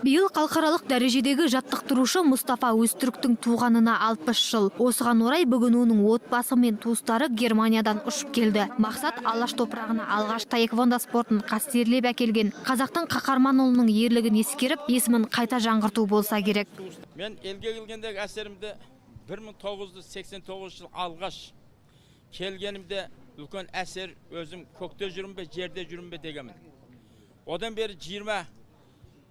Биыл халықаралық дәрежедегі жаттықтырушы Мұстафа Өзтүріктің туғанына 60 жыл. Осыған орай бүгін оның отбасы мен туыстары Германиядан ұшып келді. Мақсат Алаш топырағына алғаш таэквондо спортын қастерлеп әкелген қазақтың қаһарман ұлының ерлігін ескеріп, есімін қайта жаңғырту болса керек. Мен елге келгендегі әсерімді 1989 жыл алғаш келгенімде үлкен әсер өзім көкте жүрім бе, жерде жүрім бе дегенмін. Одан бері 23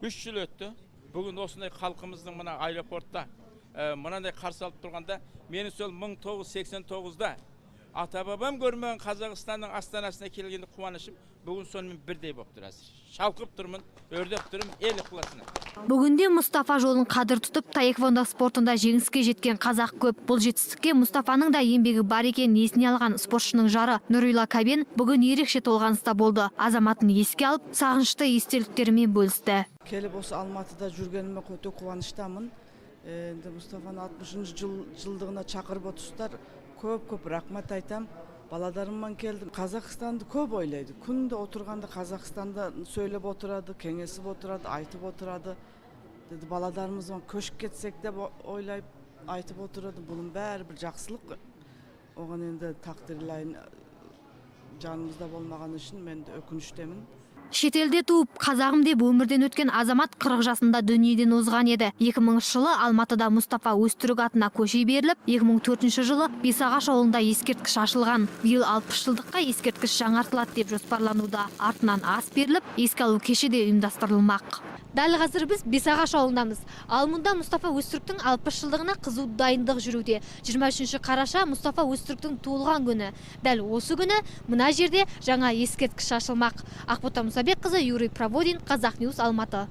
жыл өтті. Бүгін осындай халқымыздың мына аэропортта мынандай қарсы алып тұрғанда, мені сол 1989-да ата-бабам көрмеген Қазақстанның астанасына келгенде қуанышым бүгін сонымен бірдей болып тұр әзір. Шалқып тұрмын, өрдеп тұрмын, ел ықыласына. Бүгінде Мұстафа жолын қадір тұтып, таэквондо спортында жеңіске жеткен қазақ көп. Бұл жетістікке Мұстафаның да еңбегі бар екенін есіне алған спортшының жары Нұрила Кабен бүгін ерекше толғаныста болды. Азаматын еске алып, сағынышты естеліктерімен бөлісті. Келіп осы Алматыда жүргеніме өте қуаныштамын. Мұстафаны 60 жылдығына шақырып отырсыздар. Көп рахмат айтам. Баладарыммен келдім. Қазақстанды көп ойлайды. Күнде отырғанда Қазақстанда сөйлеп отырады, кеңесіп отырады, айтып отырады. Баладарымыздан көшіп кетсек деп ойлайып айтып отырады. Бұның бәрі бір жақсылық. Оған енді тақдырлайын жанымызда болмаған үшін мен де өкініштемін. Шетелде туып, қазағым деп өмірден өткен азамат 40 жасында дүниеден озған еді. 2000 жылы Алматыда Мұстафа Өзтүрік атына көше беріліп, 2004 жылы Бесағаш ауылында ескерткіш ашылған. Биыл 60 жылдыққа ескерткіш жаңартылады деп жоспарлануда. Артынан ас беріліп, еске алу кеші де ұйымдастырылмақ. Дәл қазір біз Бесағаш ауылындамыз. Ал мұнда Мұстафа Өзтүріктің 60 жылдығына қызу дайындық жүруде. 23 қараша Мұстафа Өзтүріктің туылған күні. Дәл осы күні мына жерде жаңа ескерткіш ашылмақ. Ақбота Мұсабекқызы, Юрий Проводин, Қазақ Ньюс, Алматы.